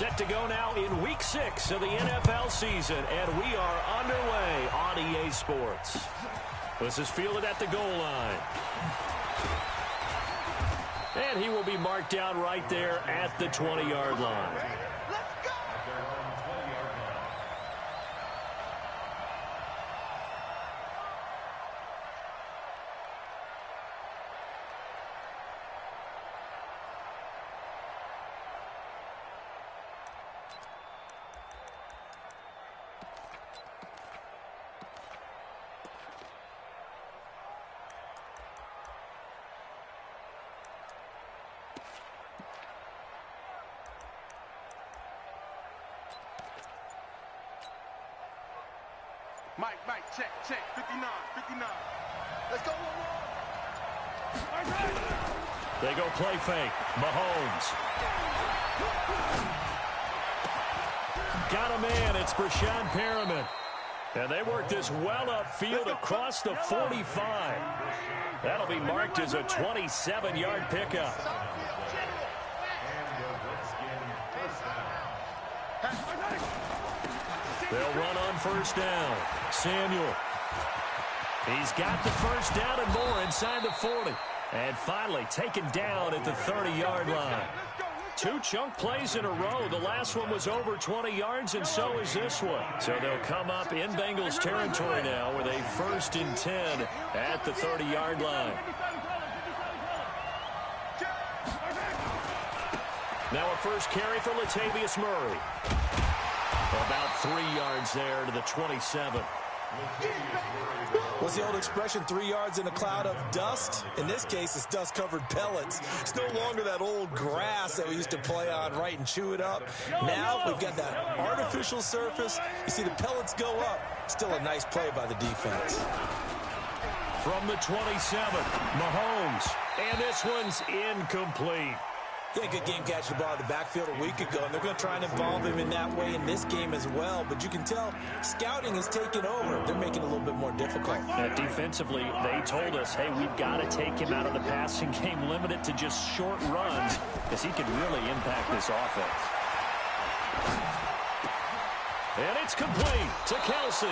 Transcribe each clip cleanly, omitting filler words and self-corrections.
Set to go now in Week 6 of the NFL season, and we are underway on EA Sports. This is fielded at the goal line. And he will be marked down right there at the 20-yard line. Mike, check, 59. Let's go, They go play fake. Mahomes. Got a man. It's Brashad Perriman. And they work this well upfield across the 45. That'll be marked as a 27-yard pickup. They'll run on first down. Samuel. He's got the first down and more inside the 40. And finally taken down at the 30-yard line. 2 chunk plays in a row. The last one was over 20 yards, and so is this one. So they'll come up in Bengals territory now with a 1st and 10 at the 30-yard line. Now a first carry for Latavius Murray. About 3 yards there to the 27. What's the old expression, 3 yards in a cloud of dust? In this case, it's dust-covered pellets. It's no longer that old grass that we used to play on, right, and chew it up. Now we've got that artificial surface. You see the pellets go up. Still a nice play by the defense. From the 27, Mahomes. And this one's incomplete. He had a good game catching the ball in the backfield a week ago, and they're going to try and involve him in that way in this game as well. But you can tell scouting has taken over. They're making it a little bit more difficult. Defensively, they told us, hey, we've got to take him out of the passing game, limit it to just short runs, because he can really impact this offense. And it's complete to Kelsey.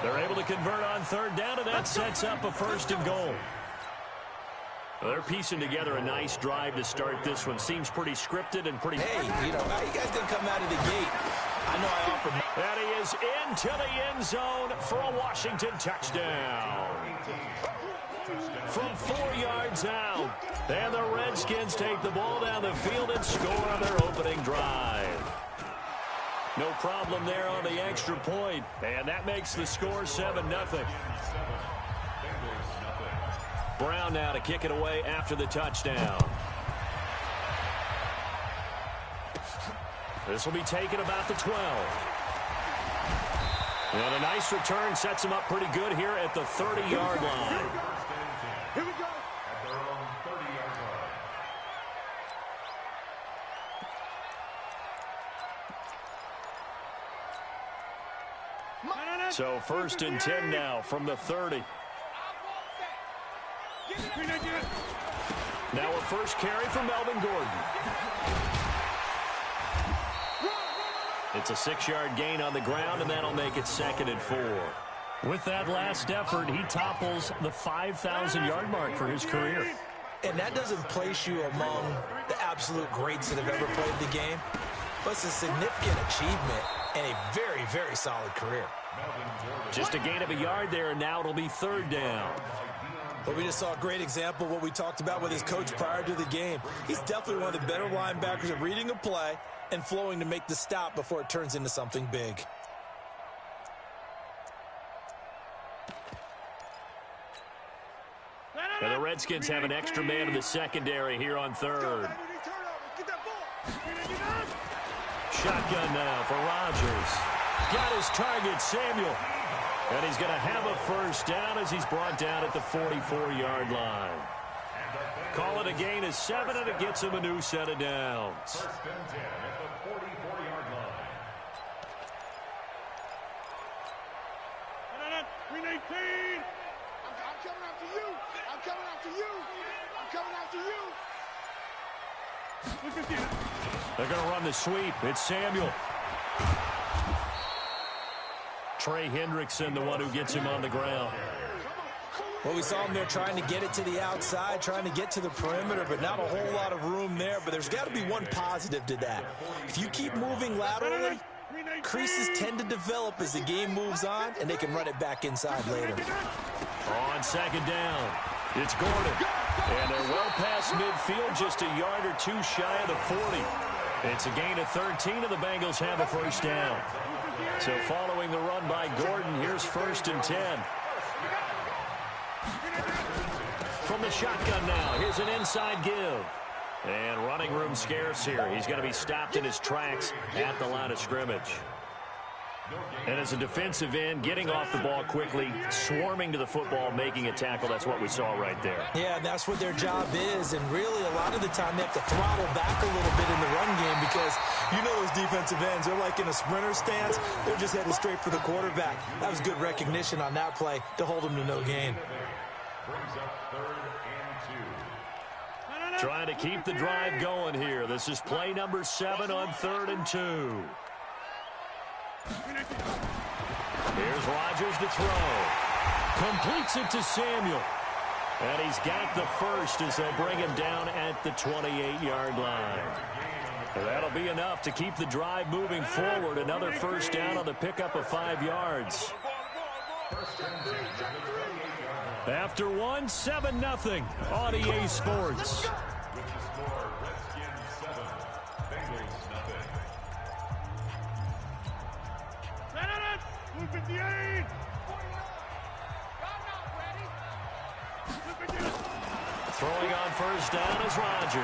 They're able to convert on third down, and that sets up a 1st and goal. They're piecing together a nice drive to start this one. Seems pretty scripted and pretty... Hey, you know, how you guys didn't come out of the gate? I know I offered... And he is into the end zone for a Washington touchdown. From 4 yards out. And the Redskins take the ball down the field and score on their opening drive. No problem there on the extra point. And that makes the score 7-0. Brown now to kick it away after the touchdown. This will be taken about the 12. And a nice return sets him up pretty good here at the 30-yard line. Here we go. So 1st and 10 now from the 30. Now a first carry for Melvin Gordon. It's a 6-yard gain on the ground, and that'll make it 2nd and 4. With that last effort, he topples the 5,000-yard mark for his career. And that doesn't place you among the absolute greats that have ever played the game, but it's a significant achievement and a very, very solid career. Just a gain of a yard there, and now it'll be 3rd down. But we just saw a great example of what we talked about with his coach prior to the game. He's definitely one of the better linebackers at reading a play and flowing to make the stop before it turns into something big. And the Redskins have an extra man in the secondary here on 3rd. Shotgun now for Rodgers. Got his target, Samuel. And he's going to have a first down as he's brought down at the 44-yard line. Call it a gain of 7, and it gets him a new set of downs. 1st and 10 at the 44-yard line. 319. I'm coming after you. I'm coming after you. I'm coming after you. They're going to run the sweep. It's Samuel. Trey Hendrickson, the one who gets him on the ground. Well, we saw him there trying to get it to the outside, trying to get to the perimeter, but not a whole lot of room there. But there's got to be one positive to that. If you keep moving laterally, creases tend to develop as the game moves on, and they can run it back inside later. On second down, it's Gordon. And they're well past midfield, just a yard or two shy of the 40. It's a gain of 13, and the Bengals have a first down. So following the run by Gordon, here's 1st and 10. From the shotgun now, here's an inside give. And running room scarce here. He's going to be stopped in his tracks at the line of scrimmage. And as a defensive end, getting off the ball quickly, swarming to the football, making a tackle, that's what we saw right there. Yeah, and that's what their job is. And really, a lot of the time, they have to throttle back a little bit in the run game because you know those defensive ends, they're like in a sprinter stance. They're just heading straight for the quarterback. That was good recognition on that play to hold them to no gain. Brings up 3rd and 2. Trying to keep the drive going here. This is play number 7 on 3rd and 2. Here's Rodgers to throw. Completes it to Samuel. And he's got the first as they'll bring him down at the 28-yard line. That'll be enough to keep the drive moving forward. Another first down on the pickup of 5 yards. After 1, 7-0 on EA Sports. Throwing on first down is Rodgers.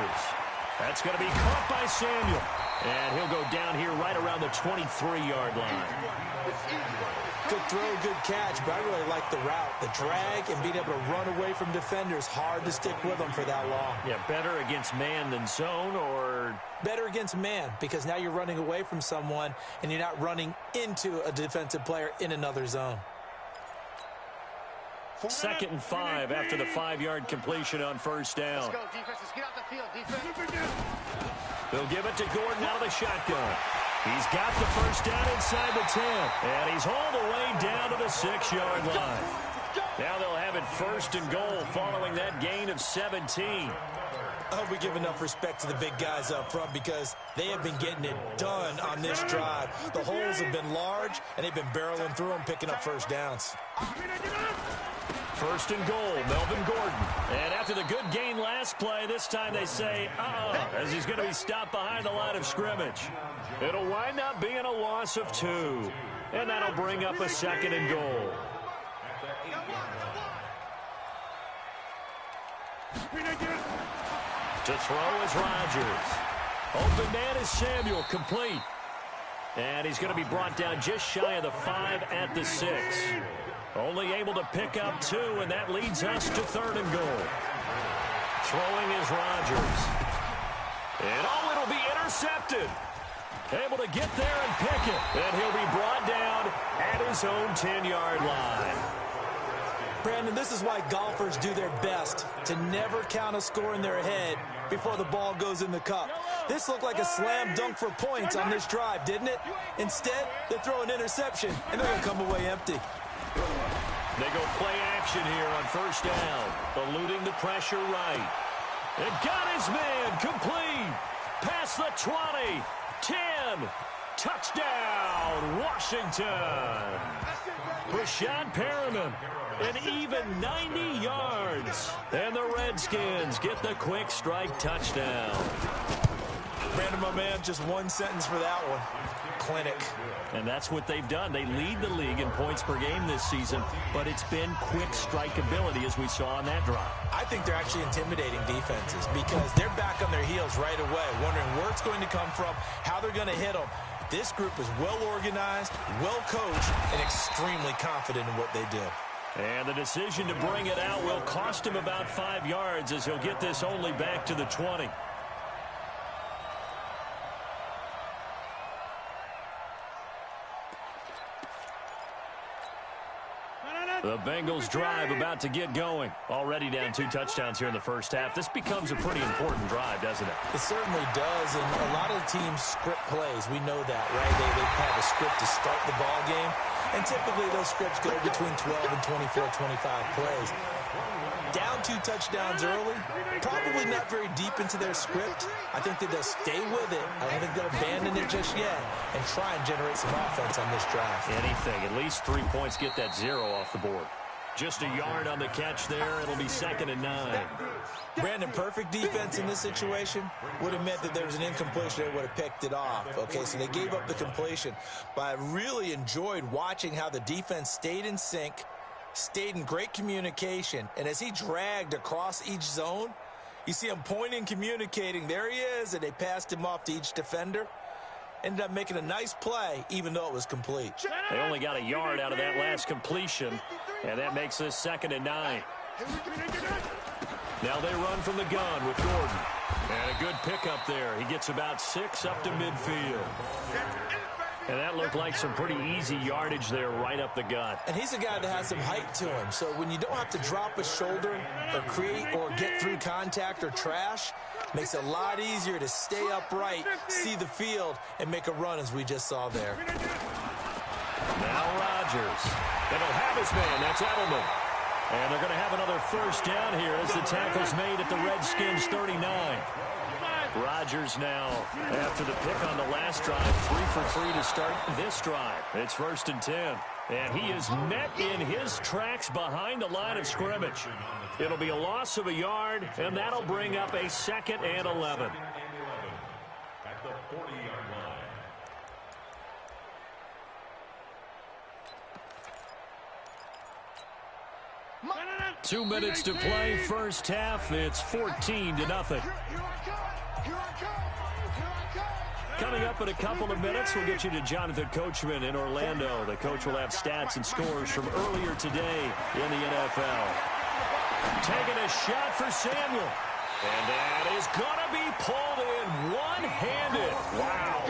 That's going to be caught by Samuel. And he'll go down here right around the 23-yard line. Good throw, good catch, but I really like the route. The drag and being able to run away from defenders, hard to stick with them for that long. Yeah, better against man than zone, or? Better against man, because now you're running away from someone and you're not running into a defensive player in another zone. 2nd and 5 after the 5-yard completion on first down. Let's go, defense. Let's get out the field, defense. They'll give it to Gordon out of the shotgun. He's got the first down inside the 10. And he's all the way down to the 6-yard line. Now they'll have it 1st and goal following that gain of 17. I hope we give enough respect to the big guys up front because they have been getting it done on this drive. The holes have been large, and they've been barreling through them, picking up first downs. 1st and goal, Melvin Gordon. And after the good gain last play, this time they say, as he's going to be stopped behind the line of scrimmage. It'll wind up being a loss of 2. And that'll bring up a 2nd and goal. To throw is Rodgers. Open man is Samuel, complete. And he's going to be brought down just shy of the 5 at the 6. Only able to pick up 2, and that leads us to 3rd and goal. Throwing is Rodgers. And it'll be intercepted. Able to get there and pick it. And he'll be brought down at his own 10-yard line. Brandon, this is why golfers do their best to never count a score in their head before the ball goes in the cup. This looked like a slam dunk for points on this drive, didn't it? Instead, they throw an interception, and they're going to come away empty. They go play action here on first down, eluding the pressure right. And got his man complete. Past the 20, 10, touchdown, Washington. Rashad Perriman, an even 90 yards. And the Redskins get the quick strike touchdown. Brandon, my man, just one sentence for that one. Clinic. And that's what they've done. They lead the league in points per game this season, but it's been quick strike ability as we saw on that drive. I think they're actually intimidating defenses because they're back on their heels right away, wondering where it's going to come from, how they're going to hit them. This group is well organized, well coached, and extremely confident in what they do. And the decision to bring it out will cost him about 5 yards as he'll get this only back to the 20. The Bengals drive about to get going. Already down 2 touchdowns here in the first half. This becomes a pretty important drive, doesn't it? It certainly does, and a lot of the teams script plays. We know that, right? They have a script to start the ball game, and typically those scripts go between 12 and 24, 25 plays. Down 2 touchdowns early, probably not very deep into their script. I think that they'll stay with it. I don't think they'll abandon it just yet and try and generate some offense on this drive. Anything. At least 3 points, get that 0 off the board. Just a yard on the catch there. It'll be 2nd and 9. Brandon, perfect defense in this situation would have meant that there was an incompletion. They would have picked it off. Okay, so they gave up the completion. But I really enjoyed watching how the defense stayed in sync, stayed in great communication, and as he dragged across each zone, you see him pointing, communicating. There he is, and they passed him off to each defender. Ended up making a nice play, even though it was complete. They only got a yard out of that last completion, and that makes this 2nd and 9. Now they run from the gun with Gordon. And a good pickup there. He gets about 6 up to midfield. And that looked like some pretty easy yardage there right up the gut. And he's a guy that has some height to him. So when you don't have to drop a shoulder or create or get through contact or trash, makes it a lot easier to stay upright, see the field, and make a run as we just saw there. Now Rodgers. And he'll have his man. That's Edelman. And they're going to have another first down here as the tackle's made at the Redskins' 39. Rodgers now, after the pick on the last drive, 3 for 3 to start this drive. It's 1st and 10. And he is met in his tracks behind the line of scrimmage. It'll be a loss of a yard, and that'll bring up a 2nd and 11. At the 40-yard line. 2 minutes to play, first half. It's 14-0. Coming up in a couple of minutes, we'll get you to Jonathan Coachman in Orlando. The coach will have stats and scores from earlier today in the NFL. Taking a shot for Samuel. And that is going to be pulled in one-handed. Wow.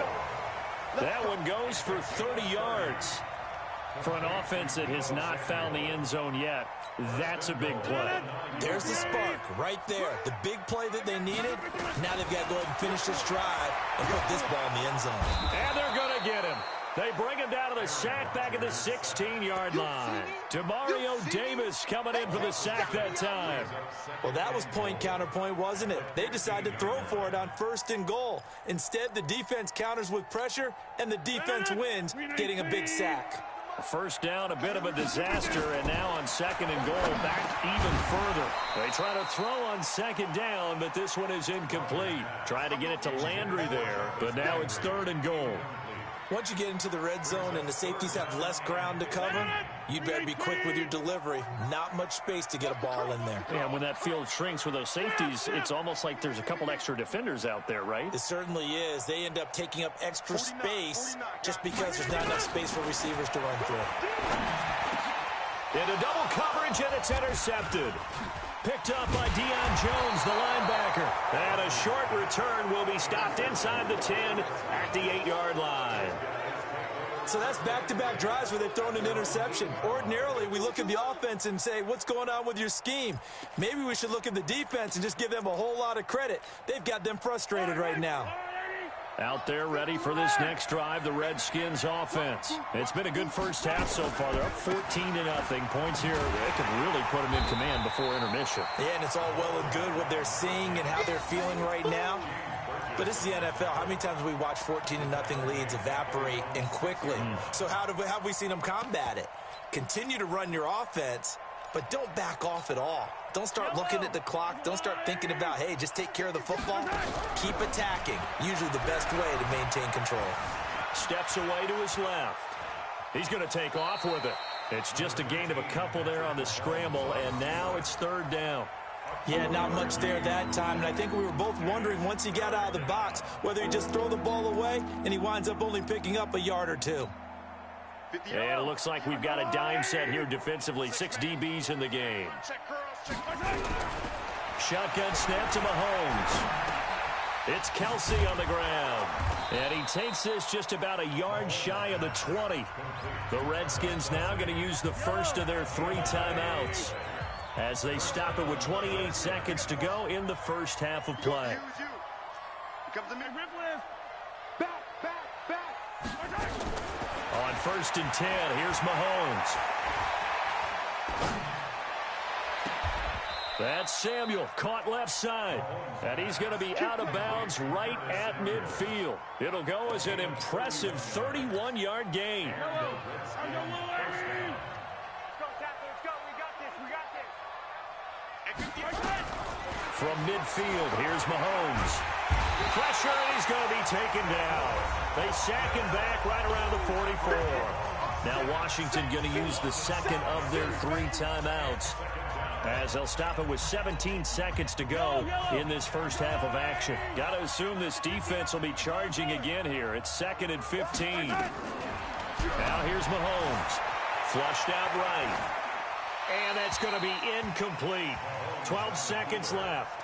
That one goes for 30 yards. For an offense that has not found the end zone yet, that's a big play. There's the spark right there. The big play that they needed. Now they've got to go ahead and finish this drive and put this ball in the end zone. And they're going to get him. They bring him down to the sack back at the 16-yard line. Demario Davis coming in for the sack that time. Well, that was point counterpoint, wasn't it? They decided to throw for it on 1st and goal. Instead, the defense counters with pressure, and the defense wins, getting a big sack. First down, a bit of a disaster, and now on 2nd and goal, back even further. They try to throw on 2nd down, but this one is incomplete. Trying to get it to Landry there, but now it's 3rd and goal. Once you get into the red zone and the safeties have less ground to cover, you better be quick with your delivery. Not much space to get a ball in there. Yeah, when that field shrinks with those safeties, it's almost like there's a couple extra defenders out there, right? It certainly is. They end up taking up extra space just because there's not enough space for receivers to run through. Into double coverage, and it's intercepted. Picked up by Deion Jones, the linebacker. And a short return will be stopped inside the 10 at the 8-yard line. So that's back-to-back drives where they've thrown an interception. Ordinarily, we look at the offense and say, what's going on with your scheme? Maybe we should look at the defense and just give them a whole lot of credit. They've got them frustrated right now. Out there ready for this next drive, the Redskins offense. It's been a good first half so far. They're up 14-0. Points here. They can really put them in command before intermission. Yeah, and it's all well and good what they're seeing and how they're feeling right now. But it's the NFL. How many times have we watched 14-0 leads evaporate and quickly? So how have we seen them combat it? Continue to run your offense, but don't back off at all. Don't start looking at the clock. Don't start thinking about, hey, just take care of the football. Keep attacking. Usually the best way to maintain control. Steps away to his left. He's going to take off with it. It's just a gain of a couple there on the scramble, and now it's 3rd down. Yeah, not much there that time, and I think we were both wondering once he got out of the box whether he'd just throw the ball away, and he winds up only picking up a yard or 2. And it looks like we've got a dime set here defensively. 6 DBs in the game. Shotgun snap to Mahomes. It's Kelsey on the ground. And he takes this just about a yard shy of the 20. The Redskins now going to use the first of their 3 timeouts as they stop it with 28 seconds to go in the first half of play. On 1st and 10, here's Mahomes. That's Samuel, caught left side. And he's going to be out of bounds right at midfield. It'll go as an impressive 31-yard gain. From midfield, here's Mahomes. Pressure, and he's going to be taken down. They sack him back right around the 44. Now Washington going to use the second of their 3 timeouts, as they'll stop it with 17 seconds to go in this first half of action. Got to assume this defense will be charging again here. It's 2nd and 15. Now here's Mahomes. Flushed out right. And that's going to be incomplete. 12 seconds left.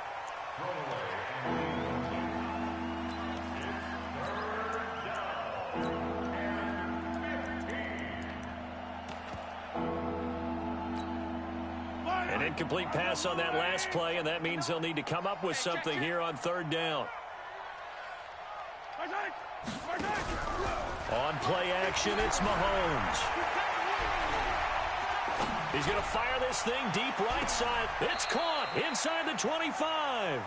An incomplete pass on that last play, and that means they'll need to come up with something here on 3rd down. On play action, it's Mahomes. He's going to fire this thing deep right side. It's caught inside the 25.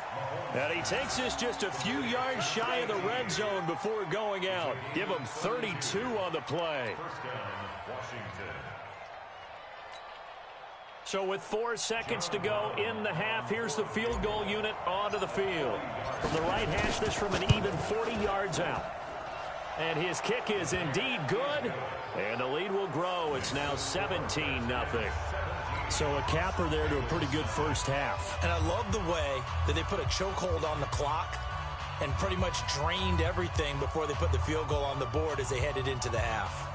And he takes this just a few yards shy of the red zone before going out. Give him 32 on the play. So with 4 seconds to go in the half, here's the field goal unit onto the field. From the right hash, this from an even 40 yards out. And his kick is indeed good. And the lead will grow. It's now 17-0. So a capper there to a pretty good first half. And I love the way that they put a chokehold on the clock and pretty much drained everything before they put the field goal on the board as they headed into the half.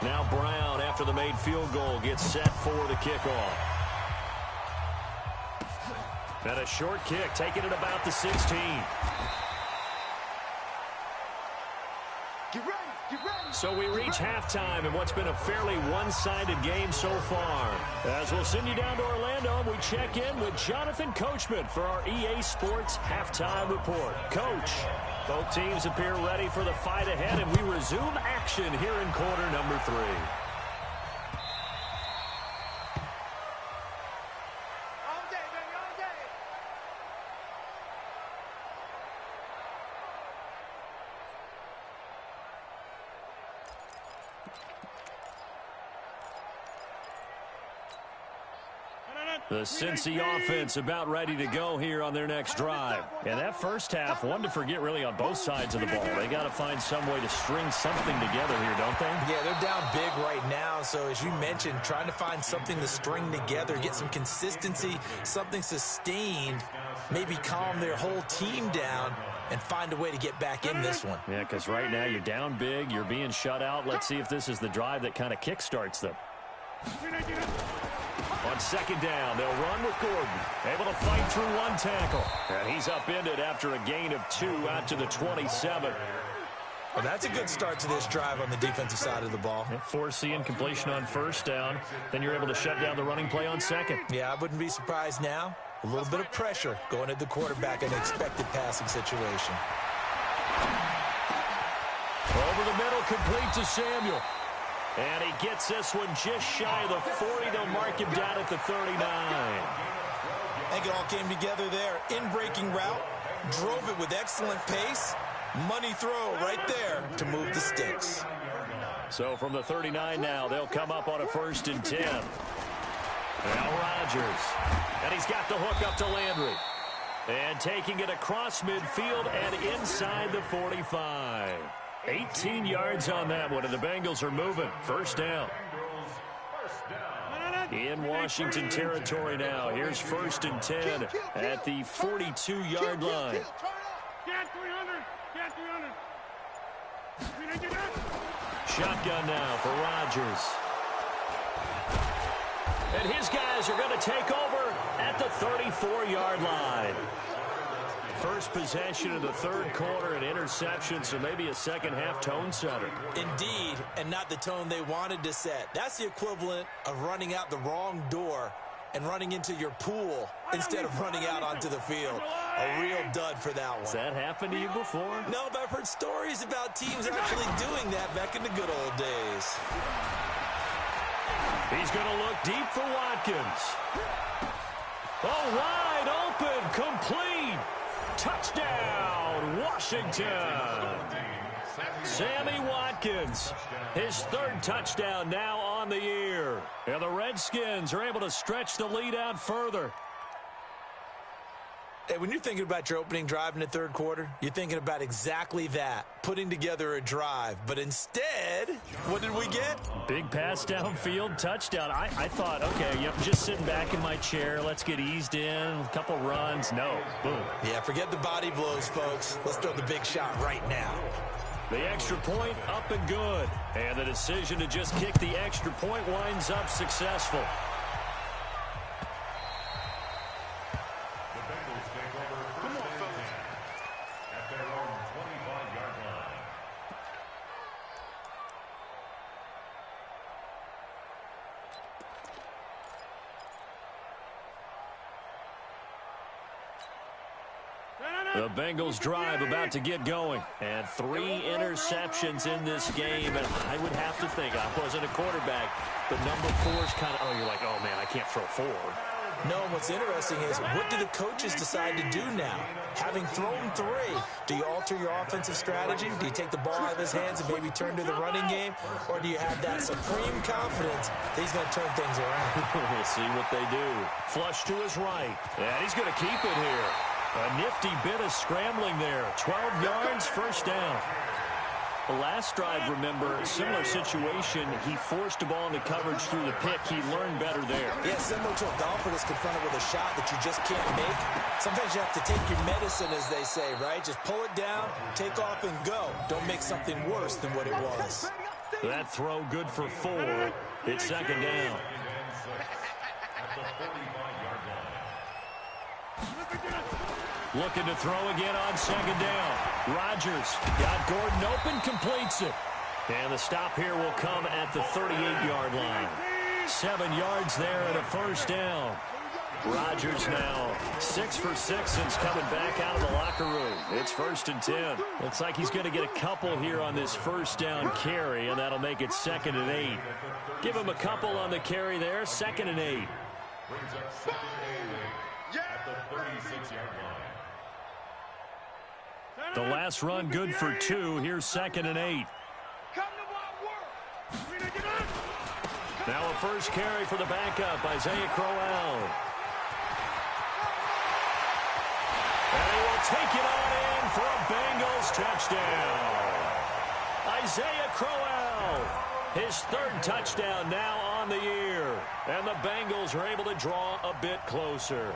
Now Brown, after the made field goal, gets set for the kickoff. And a short kick, taking it about the 16. So we reach halftime in what's been a fairly one-sided game so far. As we'll send you down to Orlando, we check in with Jonathan Coachman for our EA Sports Halftime Report. Coach, both teams appear ready for the fight ahead, and we resume action here in quarter number 3. The Cincy offense about ready to go here on their next drive. And that first half, one to forget really on both sides of the ball. They got to find some way to string something together here, don't they? Yeah, they're down big right now. So as you mentioned, trying to find something to string together, get some consistency, something sustained, maybe calm their whole team down and find a way to get back in this one. Yeah, because right now you're down big, you're being shut out. Let's see if this is the drive that kind of kickstarts them. On 2nd down, they'll run with Gordon. Able to fight through 1 tackle. And he's upended after a gain of 2 out to the 27. Well, that's a good start to this drive on the defensive side of the ball. Force the incompletion on 1st down. Then you're able to shut down the running play on 2nd. Yeah, I wouldn't be surprised now. A little bit of pressure going at the quarterback in an expected passing situation. Over the middle, complete to Samuel. And he gets this one just shy of the 40. They'll mark him down at the 39. I think it all came together there. In-breaking route, drove it with excellent pace. Money throw right there to move the sticks. So from the 39 now, they'll come up on a 1st and 10. Now Rodgers. And he's got the hook up to Landry. And taking it across midfield and inside the 45. 18 yards on that one, and the Bengals are moving. 1st down. In Washington territory now. Here's 1st and 10 at the 42-yard line. Shotgun now for Rodgers. And his guys are going to take over at the 34-yard line. First possession of the third quarter, an interception, so maybe a second-half tone setter. Indeed, and not the tone they wanted to set. That's the equivalent of running out the wrong door and running into your pool instead of running out onto the field. A real dud for that one. Has that happened to you before? No, but I've heard stories about teams actually doing that back in the good old days. He's going to look deep for Watkins. Oh, wide open, complete. Touchdown, Washington. Sammy Watkins, his third touchdown now on the year. And the Redskins are able to stretch the lead out further. Hey, when you're thinking about your opening drive in the third quarter, you're thinking about exactly that, putting together a drive. But instead, what did we get? Big pass downfield, touchdown. I thought, okay, yep, just sitting back in my chair, let's get eased in, a couple runs. No, boom. Yeah, forget the body blows, folks. Let's throw the big shot right now. The extra point up and good. And the decision to just kick the extra point winds up successful. The Bengals drive about to get going. And 3 interceptions in this game. And I would have to think, I wasn't a quarterback, but number 4 is kind of, oh, you're like, oh, man, I can't throw 4. No, what's interesting is, what do the coaches decide to do now? Having thrown 3, do you alter your offensive strategy? Do you take the ball out of his hands and maybe turn to the running game? Or do you have that supreme confidence that he's going to turn things around? We'll see what they do. Flush to his right. And he's going to keep it here. A nifty bit of scrambling there. 12 yards, first down. The last drive, remember, similar situation. He forced the ball into coverage through the pick. He learned better there. Yeah, similar to a golfer that's confronted with a shot that you just can't make. Sometimes you have to take your medicine, as they say, right? Just pull it down, take off, and go. Don't make something worse than what it was. That throw good for 4. It's second down. Looking to throw again on second down. Rodgers got Gordon open, completes it. And the stop here will come at the 38-yard line. 7 yards there and a first down. Rodgers now 6 for 6 since coming back out of the locker room. It's 1st and 10. Looks like he's going to get a couple here on this first down carry, and that'll make it 2nd and 8. Give him a couple on the carry there, 2nd and 8. Brings up 2nd and 8 at the 36-yard line. The last run good for 2. Here's 2nd and 8. Now a first carry for the backup, Isaiah Crowell. And he will take it on in for a Bengals touchdown. Isaiah Crowell, his 3rd touchdown now on the year. And the Bengals are able to draw a bit closer.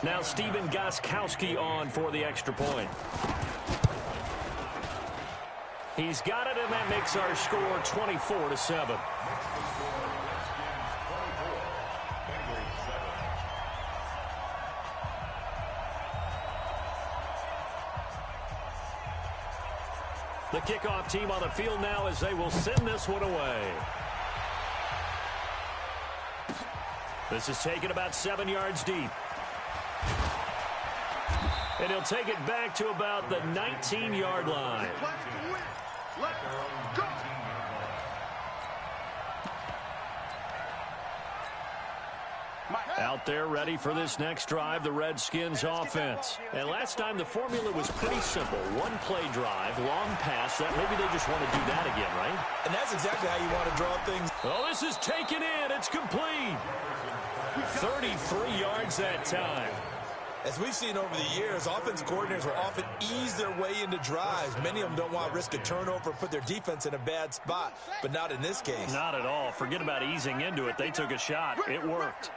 Now Stephen Gostkowski on for the extra point. He's got it, and that makes our score 24-7. The kickoff team on the field now as they will send this one away. This is taken about 7 yards deep. And he'll take it back to about the 19-yard line. Out there ready for this next drive, the Redskins offense. And last time the formula was pretty simple. One play drive, long pass. That maybe they just want to do that again, right? And that's exactly how you want to draw things. Oh, this is taken in. It's complete. 33 yards that time. As we've seen over the years, offense coordinators will often ease their way into drives. Many of them don't want to risk a turnover or put their defense in a bad spot, but not in this case. Not at all. Forget about easing into it. They took a shot. It worked.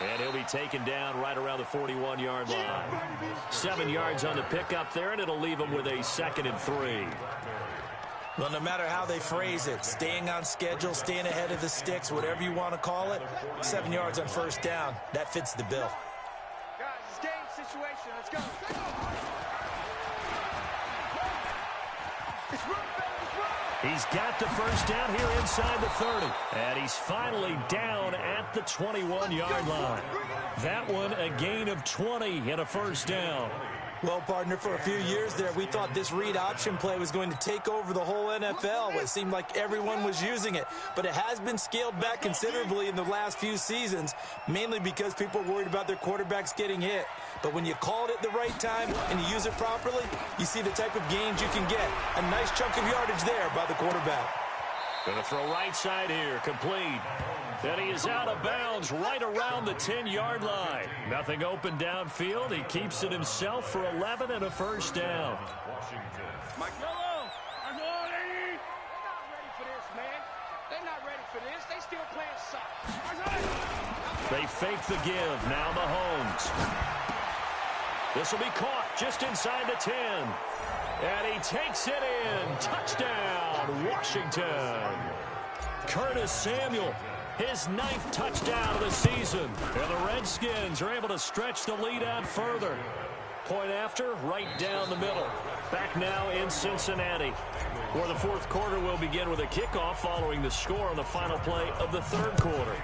And he'll be taken down right around the 41-yard line. 7 yards on the pickup there, and it'll leave him with a 2nd and 3. Well, no matter how they phrase it, staying on schedule, staying ahead of the sticks, whatever you want to call it, 7 yards on first down, that fits the bill. Guys, it's game situation. Let's go. It's run, it's run. He's got the first down here inside the 30. And he's finally down at the 21-yard line. That one, a gain of 20 and a first down. Well, partner, for a few years there, we thought this read option play was going to take over the whole NFL. It seemed like everyone was using it. But it has been scaled back considerably in the last few seasons, mainly because people are worried about their quarterbacks getting hit. But when you call it at the right time and you use it properly, you see the type of gains you can get. A nice chunk of yardage there by the quarterback. Going to throw right side here, complete. And he is out of bounds right around the 10-yard line. Nothing open downfield. He keeps it himself for 11 and a first down. Mike Yellow. They're not ready for this, man. They're not ready for this. They still playing soft. They fake the give. Now Mahomes. This will be caught just inside the 10. And he takes it in. Touchdown, Washington. Curtis Samuel, his 9th touchdown of the season. And the Redskins are able to stretch the lead out further. Point after, right down the middle. Back now in Cincinnati, where the 4th quarter will begin with a kickoff following the score on the final play of the 3rd quarter.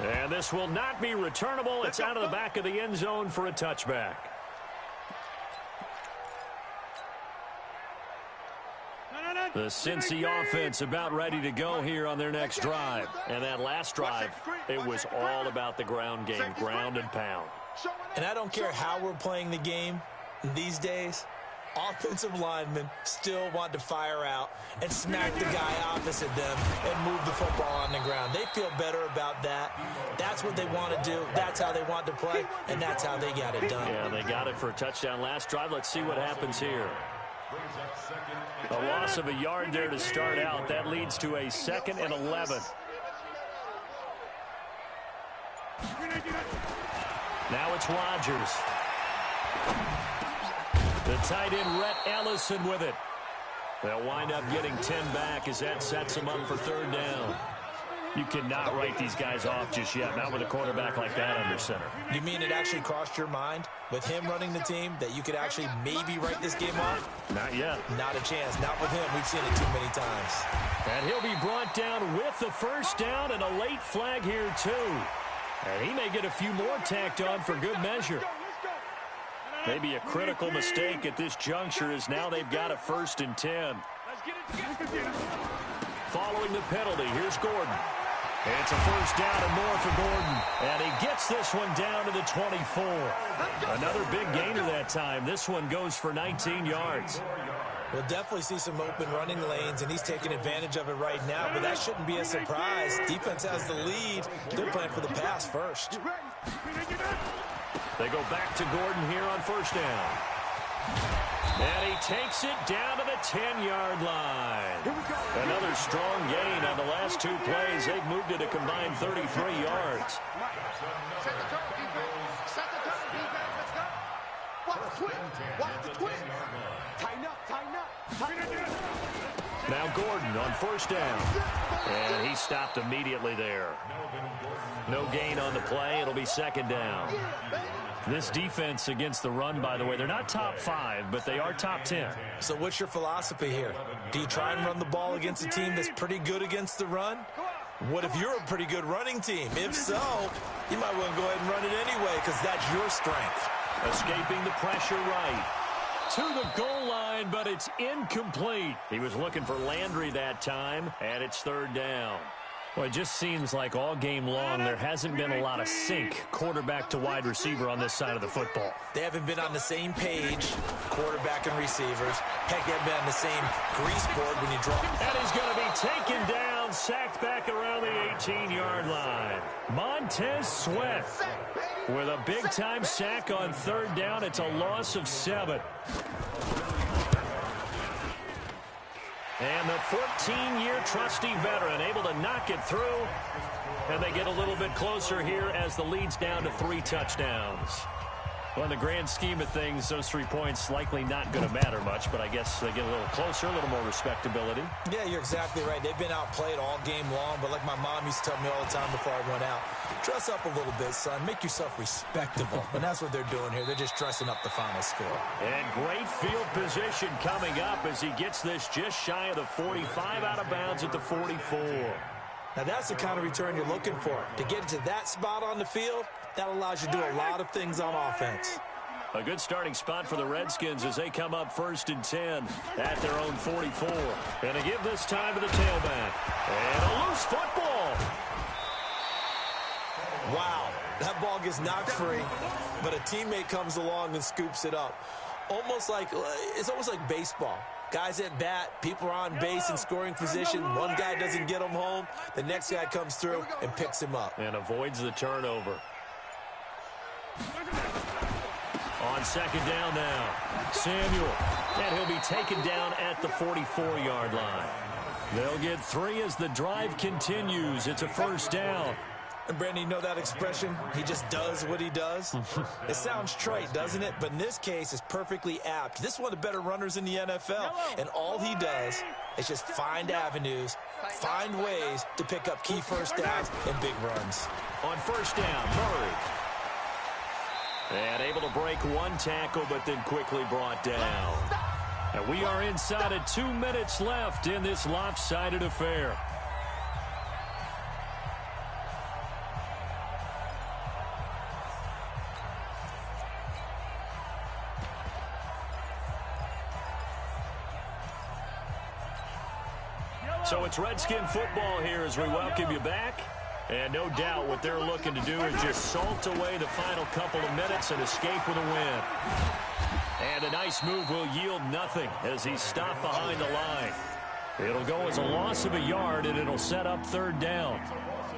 And this will not be returnable. It's out of the back of the end zone for a touchback. The Cincy offense about ready to go here on their next drive. And that last drive, it was all about the ground game, ground and pound. And I don't care how we're playing the game these days, offensive linemen still want to fire out and smack the guy opposite them and move the football on the ground. They feel better about that. That's what they want to do. That's how they want to play, and that's how they got it done. Yeah, they got it for a touchdown last drive. Let's see what happens here. A loss of a yard there to start out. That leads to a 2nd and 11. Now it's Rodgers. The tight end, Rhett Ellison, with it. They'll wind up getting 10 back as that sets them up for 3rd down. You cannot write these guys off just yet, not with a quarterback like that under center. You mean it actually crossed your mind, with him running the team, that you could actually maybe write this game off? Not yet. Not a chance. Not with him. We've seen it too many times. And he'll be brought down with the first down and a late flag here, too. And he may get a few more tacked on for good measure. Maybe a critical mistake at this juncture is now they've got a 1st and 10. Following the penalty, here's Gordon. It's a first down and more for Gordon. And he gets this one down to the 24. Another big gainer that time. This one goes for 19 yards. We'll definitely see some open running lanes, and he's taking advantage of it right now, but that shouldn't be a surprise. Defense has the lead. They're playing for the pass first. They go back to Gordon here on first down. And he takes it down to the 10-yard line. Another strong gain on the last 2 plays. They've moved it a combined 33 yards. Set the tone, defense. Set the tone, defense. Let's go. Watch the twin. Watch the twin. Tighten up, tighten up, tighten up. Now Gordon on first down. And he stopped immediately there. No gain on the play. It'll be 2nd down. This defense against the run, by the way, they're not top 5, but they are top 10. So what's your philosophy here? Do you try and run the ball against a team that's pretty good against the run? What if you're a pretty good running team? If so, you might want to go ahead and run it anyway because that's your strength. Escaping the pressure right to the goal line, but it's incomplete. He was looking for Landry that time, and it's 3rd down. Well, it just seems like all game long there hasn't been a lot of sync quarterback to wide receiver on this side of the football. They haven't been on the same page, quarterback and receivers. Heck, they haven't been on the same grease board when you drop. And he's going to be taken down, sacked back around the 18-yard line. Montez Sweat with a big-time sack on third down. It's a loss of 7. And the 14-year trusty veteran able to knock it through. And they get a little bit closer here as the lead's down to 3 touchdowns. Well, in the grand scheme of things, those 3 points likely not going to matter much, but I guess they get a little closer, a little more respectability. Yeah, you're exactly right. They've been outplayed all game long, but like my mom used to tell me all the time before I went out, dress up a little bit, son. Make yourself respectable. And that's what they're doing here. They're just dressing up the final score. And great field position coming up as he gets this just shy of the 45, out of bounds at the 44. Now, that's the kind of return you're looking for. To get into that spot on the field, that allows you to do a lot of things on offense. A good starting spot for the Redskins as they come up 1st and 10 at their own 44. And they give this time to the tailback. And a loose football. Wow, that ball gets knocked free, but a teammate comes along and scoops it up. It's almost like baseball. Guys at bat, people are on base in scoring position. One guy doesn't get him home. The next guy comes through and picks him up. And avoids the turnover. On 2nd down now, Samuel. And he'll be taken down at the 44-yard line. They'll get 3 as the drive continues. It's a 1st down. And, Brandon, you know that expression? He just does what he does? It sounds trite, doesn't it? But in this case, it's perfectly apt. This is one of the better runners in the NFL. And all he does is just find avenues, find ways to pick up key 1st downs and big runs. On 1st down, Murray. And able to break 1 tackle, but then quickly brought down. And we are inside of 2 minutes left in this lopsided affair. So it's Redskin football here as we welcome you back. And no doubt what they're looking to do is just salt away the final couple of minutes and escape with a win. And a nice move will yield nothing as he's stopped behind the line. It'll go as a loss of a yard, and it'll set up 3rd down.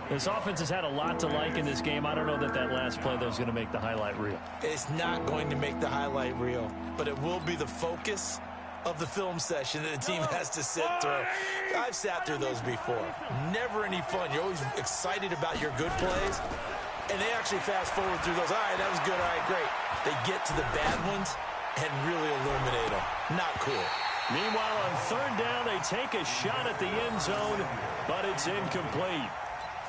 This offense has had a lot to like in this game. I don't know that last play, though, is going to make the highlight reel. It's not going to make the highlight reel, but it will be the focus of the film session that the team has to sit through. I've sat through those before. Never any fun. You're always excited about your good plays, and they actually fast forward through those. All right, that was good. All right, great. They get to the bad ones and really illuminate them. Not cool. Meanwhile, on 3rd down, they take a shot at the end zone, but it's incomplete.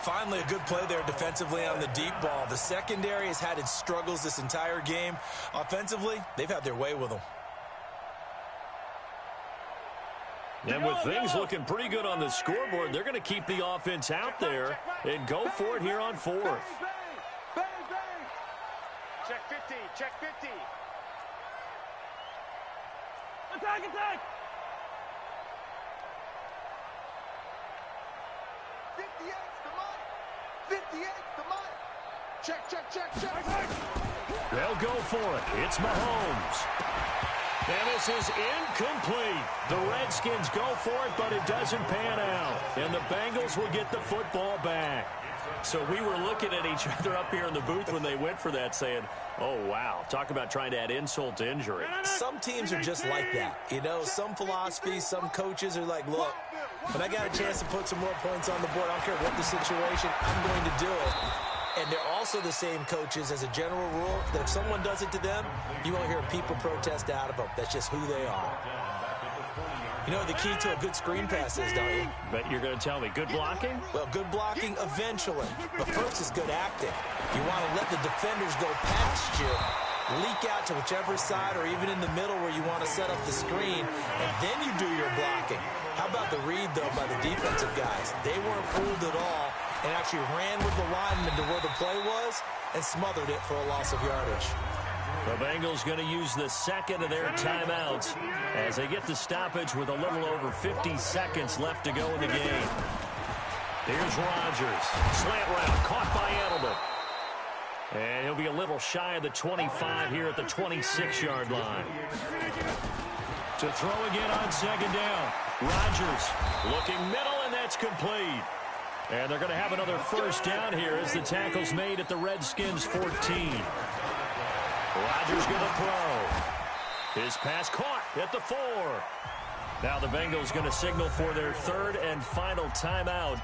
Finally, a good play there defensively on the deep ball. The secondary has had its struggles this entire game. Offensively, they've had their way with them. And with things looking pretty good on the scoreboard, they're going to keep the offense out there and go for it here on 4th. Check 50, check 50. Attack, attack! 58's the money. 58's the money. Check, check, check, check. They'll go for it. It's Mahomes. And this is incomplete. The Redskins go for it, but it doesn't pan out. And the Bengals will get the football back. So we were looking at each other up here in the booth when they went for that saying, oh, wow, talk about trying to add insult to injury. Some teams are just like that. You know, some philosophies, some coaches are like, look, when I got a chance to put some more points on the board, I don't care what the situation, I'm going to do it. And they're also the same coaches as a general rule that if someone does it to them, you won't hear people protest out of them. That's just who they are. You know what the key to a good screen pass is, don't you? But you're going to tell me, good blocking? Well, good blocking eventually. But first is good acting. You want to let the defenders go past you, leak out to whichever side or even in the middle where you want to set up the screen, and then you do your blocking. How about the read, though, by the defensive guys? They weren't fooled at all and actually ran with the lineman to where the play was and smothered it for a loss of yardage. The Bengals going to use the second of their timeouts as they get the stoppage with a little over 50 seconds left to go in the game. Here's Rodgers. Slant route, caught by Edelman. And he'll be a little shy of the 25 here at the 26-yard line. To throw again on second down. Rodgers looking middle, and that's complete. And they're going to have another first down here as the tackle's made at the Redskins' 14. Rodgers going to throw. His pass caught at the 4. Now the Bengals going to signal for their third and final timeout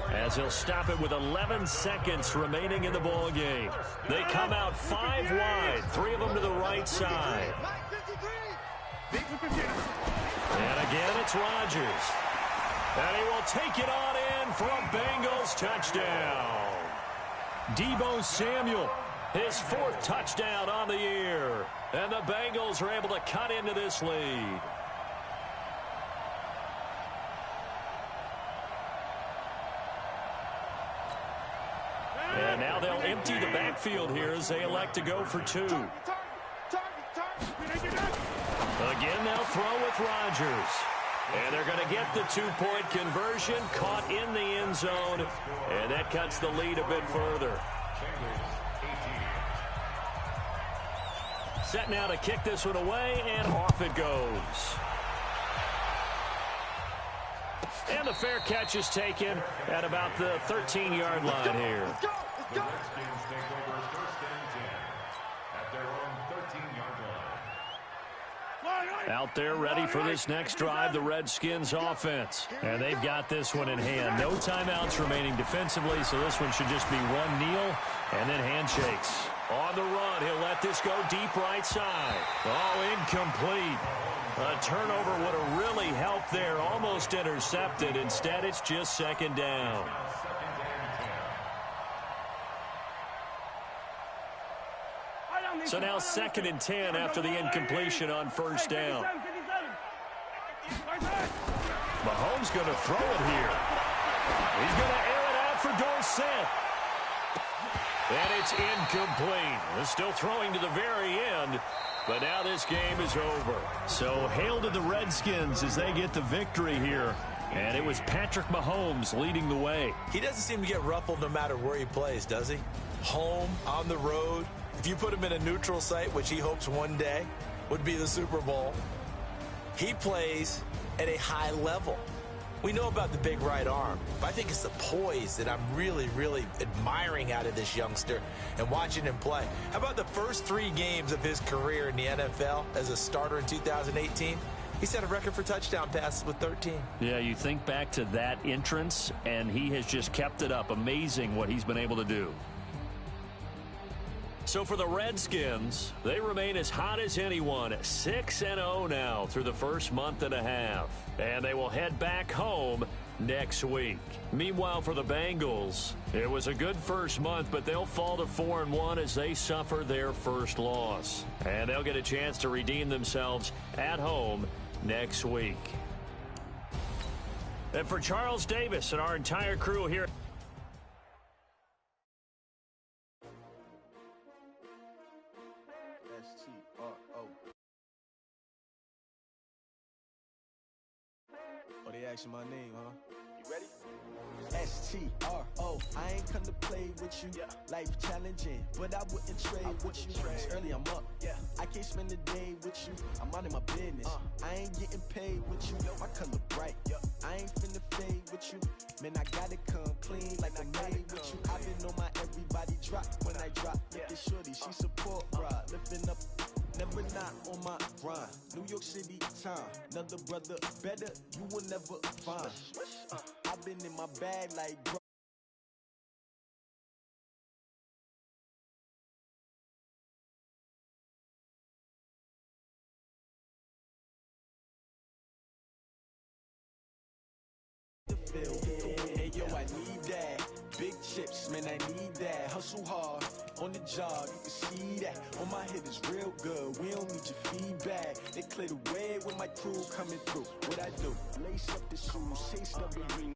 as he'll stop it with 11 seconds remaining in the ball game. They come out 5 wide, 3 of them to the right side. And again, it's Rodgers. And he will take it on in for a Bengals touchdown. Deebo Samuel, his 4th touchdown on the year. And the Bengals are able to cut into this lead. And now they'll empty the backfield here as they elect to go for 2. Again, they'll throw with Rodgers. And they're going to get the 2-point conversion, caught in the end zone. And that cuts the lead a bit further. Set now to kick this one away, and off it goes. And the fair catch is taken at about the 13-yard line here. Redskins take over 1st and 10 at their own 13-yard line. Out there ready for this next drive, the Redskins offense. And they've got this one in hand. No timeouts remaining defensively, so this one should just be one kneel and then handshakes. On the run, he'll let this go deep right side. Oh, incomplete. A turnover would have really helped there, almost intercepted. Instead, it's just second down. So now 2nd and 10 after the incompletion on first down. Mahomes going to throw it here. He's going to air it out for Dorsett. And it's incomplete. They're still throwing to the very end. But now this game is over. So hail to the Redskins as they get the victory here. And it was Patrick Mahomes leading the way. He doesn't seem to get ruffled no matter where he plays, does he? Home, on the road. If you put him in a neutral site, which he hopes one day would be the Super Bowl, he plays at a high level. We know about the big right arm, but I think it's the poise that I'm really, really admiring out of this youngster and watching him play. How about the first 3 games of his career in the NFL as a starter in 2018? He set a record for touchdown passes with 13. Yeah, you think back to that entrance, and he has just kept it up. Amazing what he's been able to do. So for the Redskins, they remain as hot as anyone, 6-0 now through the first month and a half. And they will head back home next week. Meanwhile, for the Bengals, it was a good first month, but they'll fall to 4-1 as they suffer their first loss. And they'll get a chance to redeem themselves at home next week. And for Charles Davis and our entire crew here, Oh, they asking my name, huh? You ready? S-T-R-O. I ain't come to play with you. Life challenging, but I wouldn't trade with you. It's early, I'm up. I can't spend the day with you. I'm out of my business. I ain't getting paid with you. My color bright. I ain't finna fade with you. Man, I gotta come clean like I made with you. I been on my everybody drop when I drop. Look at shorty, she support rod. Lifting up. Never not on my grind. New York City time. Another brother better, you will never find. I've been in my bag like bro. Hey yo, I need that. Big chips, man, I need that. Hustle hard on the job, you can see that. On my head is real good, we don't need your feedback. They clear the way when my crew coming through. What I do? Lace up the shoes, chase the green.